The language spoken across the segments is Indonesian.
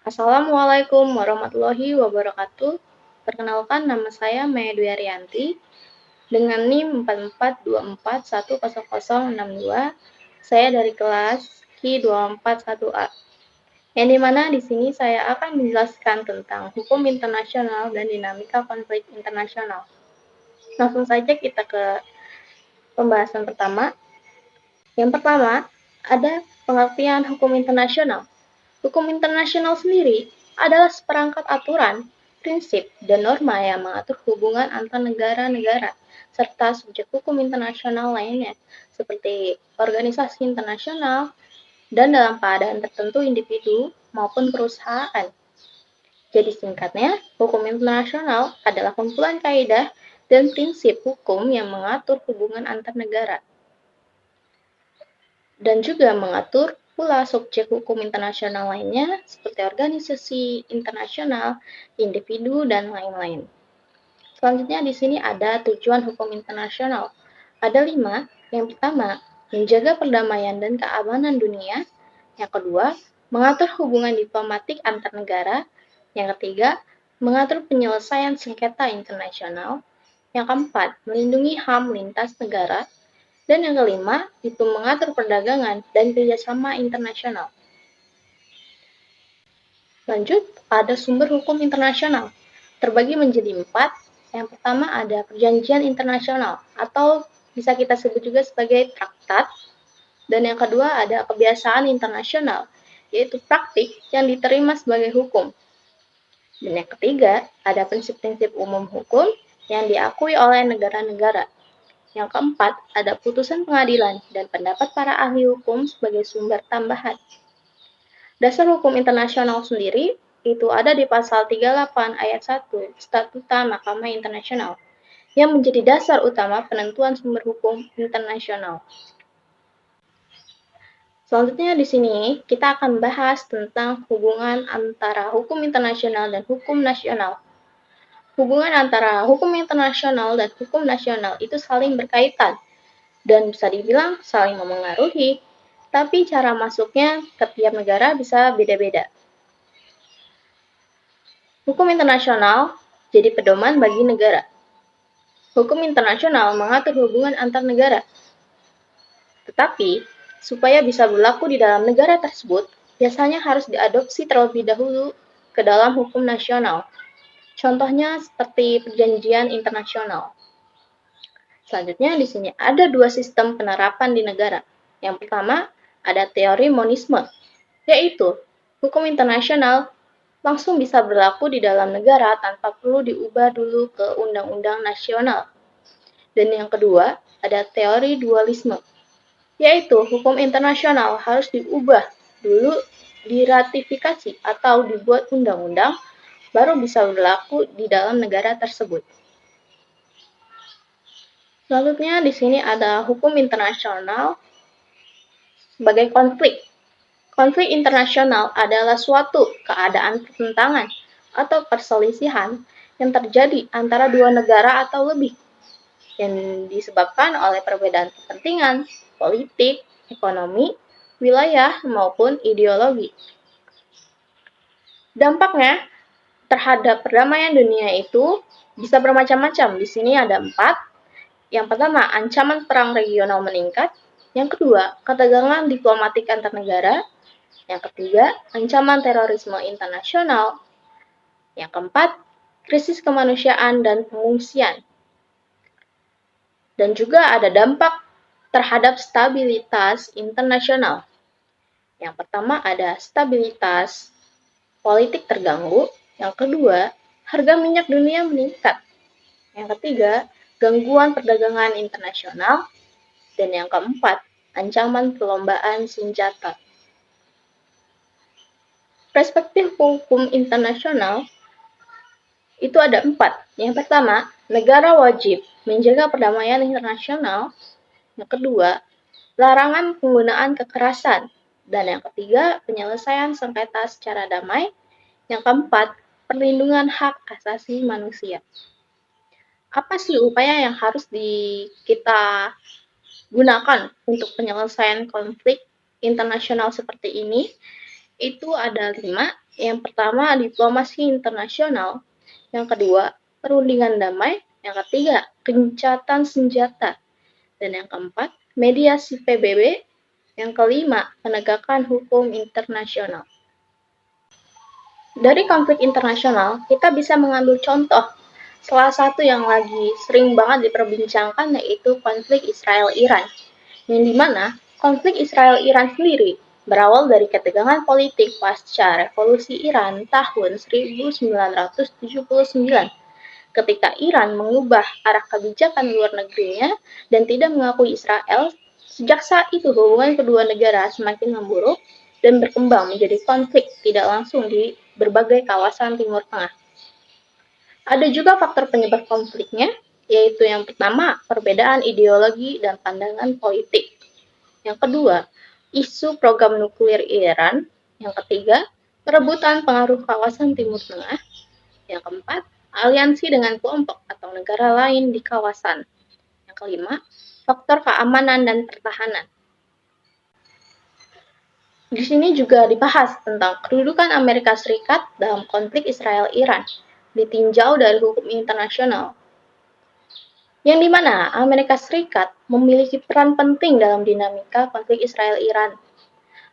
Assalamualaikum warahmatullahi wabarakatuh. Perkenalkan, nama saya Maya Dwi Ariyanti dengan NIM 4424100062. Saya dari kelas Q241A. Yang dimana di sini saya akan menjelaskan tentang hukum internasional dan dinamika konflik internasional. Langsung saja kita ke pembahasan pertama. Yang pertama, ada pengertian hukum internasional. Hukum internasional sendiri adalah seperangkat aturan, prinsip, dan norma yang mengatur hubungan antar negara-negara serta subjek hukum internasional lainnya, seperti organisasi internasional dan dalam keadaan tertentu individu maupun perusahaan. Jadi singkatnya, hukum internasional adalah kumpulan kaidah dan prinsip hukum yang mengatur hubungan antar negara dan juga mengatur pula subjek hukum internasional lainnya seperti organisasi internasional, individu, dan lain-lain. Selanjutnya di sini ada tujuan hukum internasional. Ada 5. Yang pertama, menjaga perdamaian dan keamanan dunia. Yang kedua, mengatur hubungan diplomatik antar negara. Yang ketiga, mengatur penyelesaian sengketa internasional. Yang keempat, melindungi HAM lintas negara. Dan yang kelima, itu mengatur perdagangan dan kerjasama internasional. Lanjut, ada sumber hukum internasional. Terbagi menjadi 4. Yang pertama ada perjanjian internasional, atau bisa kita sebut juga sebagai traktat. Dan yang kedua ada kebiasaan internasional, yaitu praktik yang diterima sebagai hukum. Dan yang ketiga, ada prinsip-prinsip umum hukum yang diakui oleh negara-negara. Yang keempat, ada putusan pengadilan dan pendapat para ahli hukum sebagai sumber tambahan. Dasar hukum internasional sendiri itu ada di pasal 38 ayat 1 Statuta Mahkamah Internasional yang menjadi dasar utama penentuan sumber hukum internasional. Selanjutnya di sini kita akan bahas tentang hubungan antara hukum internasional dan hukum nasional. Hubungan antara hukum internasional dan hukum nasional itu saling berkaitan dan bisa dibilang saling memengaruhi, tapi cara masuknya ke tiap negara bisa beda-beda. Hukum internasional jadi pedoman bagi negara. Hukum internasional mengatur hubungan antar negara. Tetapi, supaya bisa berlaku di dalam negara tersebut, biasanya harus diadopsi terlebih dahulu ke dalam hukum nasional. Contohnya seperti perjanjian internasional. Selanjutnya di sini ada 2 sistem penerapan di negara. Yang pertama, ada teori monisme, yaitu hukum internasional langsung bisa berlaku di dalam negara tanpa perlu diubah dulu ke undang-undang nasional. Dan yang kedua, ada teori dualisme, yaitu hukum internasional harus diubah dulu, diratifikasi atau dibuat undang-undang, baru bisa berlaku di dalam negara tersebut. Selanjutnya di sini ada hukum internasional sebagai konflik. Konflik internasional adalah suatu keadaan pertentangan atau perselisihan yang terjadi antara dua negara atau lebih, yang disebabkan oleh perbedaan kepentingan, politik, ekonomi, wilayah, maupun ideologi. Dampaknya terhadap perdamaian dunia itu bisa bermacam-macam. Di sini ada 4. Yang pertama, ancaman perang regional meningkat. Yang kedua, ketegangan diplomatik antar negara. Yang ketiga, ancaman terorisme internasional. Yang keempat, krisis kemanusiaan dan pengungsian. Dan juga ada dampak terhadap stabilitas internasional. Yang pertama ada stabilitas politik terganggu. Yang kedua, harga minyak dunia meningkat. Yang ketiga, gangguan perdagangan internasional. Dan yang keempat, ancaman perlombaan senjata. Perspektif hukum internasional itu ada 4. Yang pertama, negara wajib menjaga perdamaian internasional. Yang kedua, larangan penggunaan kekerasan. Dan yang ketiga, penyelesaian sengketa secara damai. Yang keempat, perlindungan hak asasi manusia. Apa sih upaya yang harus kita gunakan untuk penyelesaian konflik internasional seperti ini? Itu ada 5. Yang pertama, diplomasi internasional. Yang kedua, perundingan damai. Yang ketiga, gencatan senjata. Dan yang keempat, mediasi PBB. Yang kelima, penegakan hukum internasional. Dari konflik internasional, kita bisa mengambil contoh. Salah satu yang lagi sering banget diperbincangkan yaitu konflik Israel-Iran, yang dimana konflik Israel-Iran sendiri berawal dari ketegangan politik pasca revolusi Iran tahun 1979, ketika Iran mengubah arah kebijakan luar negerinya dan tidak mengakui Israel. Sejak saat itu hubungan kedua negara semakin memburuk dan berkembang menjadi konflik tidak langsung di berbagai kawasan Timur Tengah. Ada juga faktor penyebab konfliknya, yaitu yang pertama, perbedaan ideologi dan pandangan politik. Yang kedua, isu program nuklir Iran. Yang ketiga, perebutan pengaruh kawasan Timur Tengah. Yang keempat, aliansi dengan kelompok atau negara lain di kawasan. Yang kelima, faktor keamanan dan pertahanan. Di sini juga dibahas tentang kedudukan Amerika Serikat dalam konflik Israel-Iran, ditinjau dari hukum internasional, yang dimana Amerika Serikat memiliki peran penting dalam dinamika konflik Israel-Iran,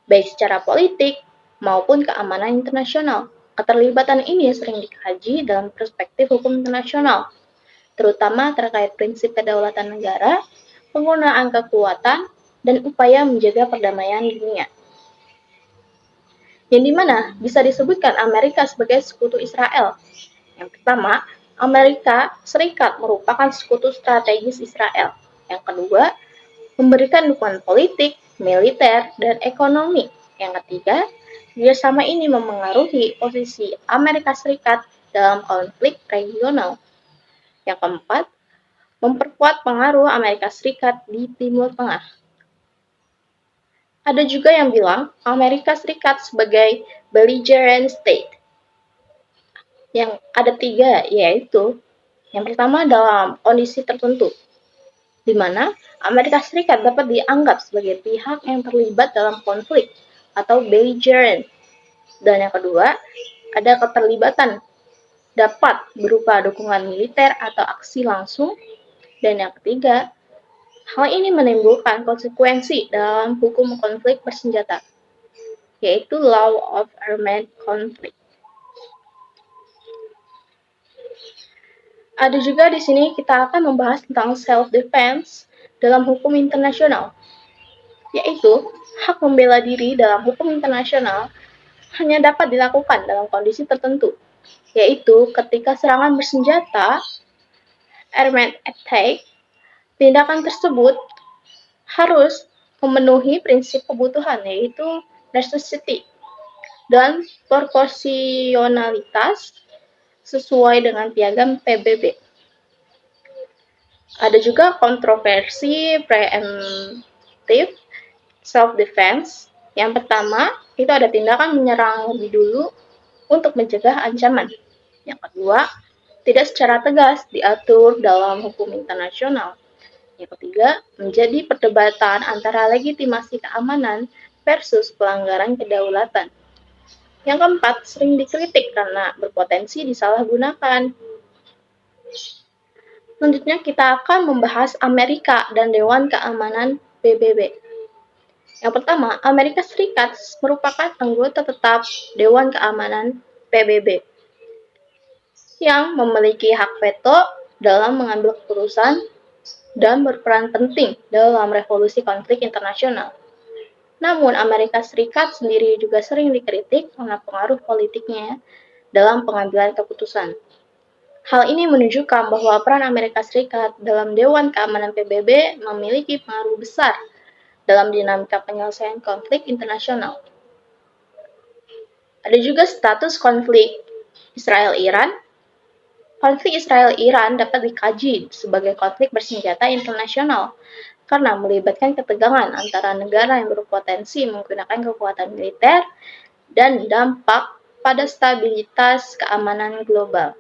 baik secara politik maupun keamanan internasional. Keterlibatan ini sering dikaji dalam perspektif hukum internasional, terutama terkait prinsip kedaulatan negara, penggunaan kekuatan, dan upaya menjaga perdamaian dunia. Yang dimana bisa disebutkan Amerika sebagai sekutu Israel. Yang pertama, Amerika Serikat merupakan sekutu strategis Israel. Yang kedua, memberikan dukungan politik, militer, dan ekonomi. Yang ketiga, kerjasama ini memengaruhi posisi Amerika Serikat dalam konflik regional. Yang keempat, memperkuat pengaruh Amerika Serikat di Timur Tengah. Ada juga yang bilang Amerika Serikat sebagai belligerent state. Yang ada tiga, yaitu yang pertama dalam kondisi tertentu, di mana Amerika Serikat dapat dianggap sebagai pihak yang terlibat dalam konflik atau belligerent. Dan yang kedua, ada keterlibatan dapat berupa dukungan militer atau aksi langsung. Dan yang ketiga, hal ini menimbulkan konsekuensi dalam hukum konflik bersenjata, yaitu Law of Armed Conflict. Ada juga di sini kita akan membahas tentang self-defense dalam hukum internasional, yaitu hak membela diri dalam hukum internasional hanya dapat dilakukan dalam kondisi tertentu, yaitu ketika serangan bersenjata, armed attack. Tindakan tersebut harus memenuhi prinsip kebutuhan, yaitu necessity dan proporsionalitas sesuai dengan piagam PBB. Ada juga kontroversi preemptive self-defense. Yang pertama, itu ada tindakan menyerang lebih dulu untuk mencegah ancaman. Yang kedua, tidak secara tegas diatur dalam hukum internasional. Yang ketiga, menjadi perdebatan antara legitimasi keamanan versus pelanggaran kedaulatan. Yang keempat, sering dikritik karena berpotensi disalahgunakan. Selanjutnya kita akan membahas Amerika dan Dewan Keamanan PBB. Yang pertama, Amerika Serikat merupakan anggota tetap Dewan Keamanan PBB yang memiliki hak veto dalam mengambil keputusan dan berperan penting dalam revolusi konflik internasional. Namun, Amerika Serikat sendiri juga sering dikritik karena pengaruh politiknya dalam pengambilan keputusan. Hal ini menunjukkan bahwa peran Amerika Serikat dalam Dewan Keamanan PBB memiliki pengaruh besar dalam dinamika penyelesaian konflik internasional. Ada juga status konflik Israel-Iran. Konflik Israel-Iran dapat dikaji sebagai konflik bersenjata internasional karena melibatkan ketegangan antara negara yang berpotensi menggunakan kekuatan militer dan dampak pada stabilitas keamanan global.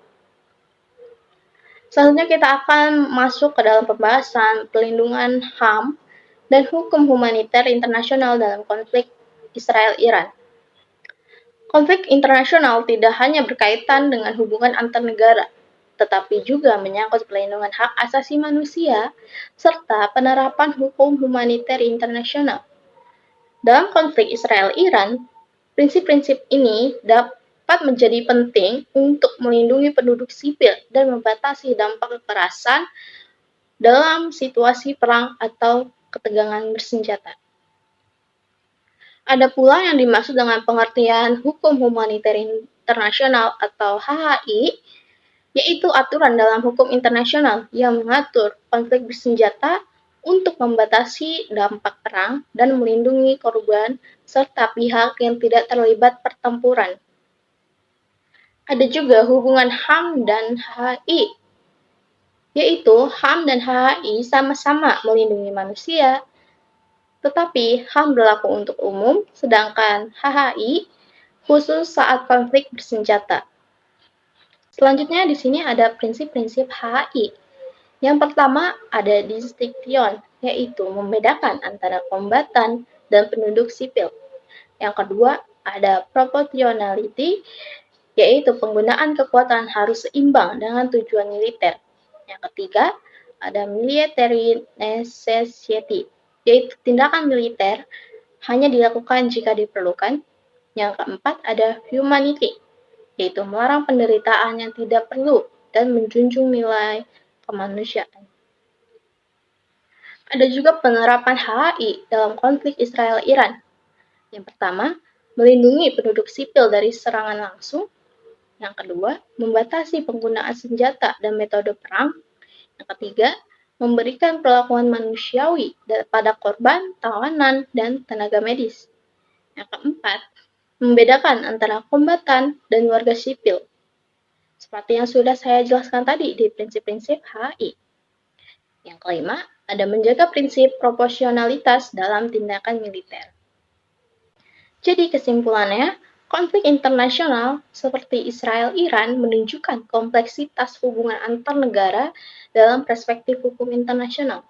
Selanjutnya kita akan masuk ke dalam pembahasan pelindungan HAM dan hukum humaniter internasional dalam konflik Israel-Iran. Konflik internasional tidak hanya berkaitan dengan hubungan antar negara, tetapi juga menyangkut pelindungan hak asasi manusia serta penerapan hukum humaniter internasional. Dalam konflik Israel-Iran, prinsip-prinsip ini dapat menjadi penting untuk melindungi penduduk sipil dan membatasi dampak kekerasan dalam situasi perang atau ketegangan bersenjata. Ada pula yang dimaksud dengan pengertian hukum humaniter internasional atau HHI, yaitu aturan dalam hukum internasional yang mengatur konflik bersenjata untuk membatasi dampak perang dan melindungi korban serta pihak yang tidak terlibat pertempuran. Ada juga hubungan HAM dan HHI, yaitu HAM dan HHI sama-sama melindungi manusia, tetapi HAM berlaku untuk umum, sedangkan HHI khusus saat konflik bersenjata. Selanjutnya di sini ada prinsip-prinsip HHI. Yang pertama ada distinction, yaitu membedakan antara kombatan dan penduduk sipil. Yang kedua ada proportionality, yaitu penggunaan kekuatan harus seimbang dengan tujuan militer. Yang ketiga ada military necessity, yaitu tindakan militer hanya dilakukan jika diperlukan. Yang keempat ada humanity, yaitu melarang penderitaan yang tidak perlu dan menjunjung nilai kemanusiaan. Ada juga penerapan HHI dalam konflik Israel-Iran. Yang pertama, melindungi penduduk sipil dari serangan langsung. Yang kedua, membatasi penggunaan senjata dan metode perang. Yang ketiga, memberikan perlakuan manusiawi pada korban, tawanan, dan tenaga medis. Yang keempat, membedakan antara kombatan dan warga sipil. Seperti yang sudah saya jelaskan tadi di prinsip-prinsip HI. Yang kelima, ada menjaga prinsip proporsionalitas dalam tindakan militer. Jadi kesimpulannya, konflik internasional seperti Israel-Iran menunjukkan kompleksitas hubungan antar negara dalam perspektif hukum internasional,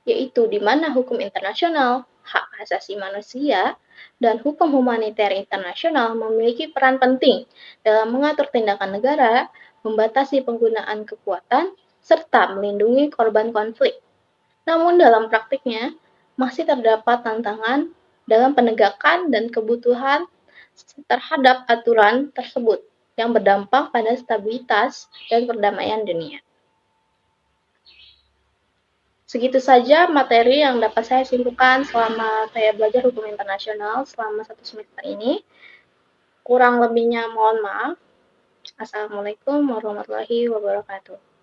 yaitu di mana hukum internasional, hak asasi manusia, dan hukum humaniter internasional memiliki peran penting dalam mengatur tindakan negara, membatasi penggunaan kekuatan, serta melindungi korban konflik. Namun dalam praktiknya, masih terdapat tantangan dalam penegakan dan kebutuhan terhadap aturan tersebut yang berdampak pada stabilitas dan perdamaian dunia. Segitu saja materi yang dapat saya simpulkan selama saya belajar hukum internasional selama 1 semester ini. Kurang lebihnya mohon maaf. Assalamualaikum warahmatullahi wabarakatuh.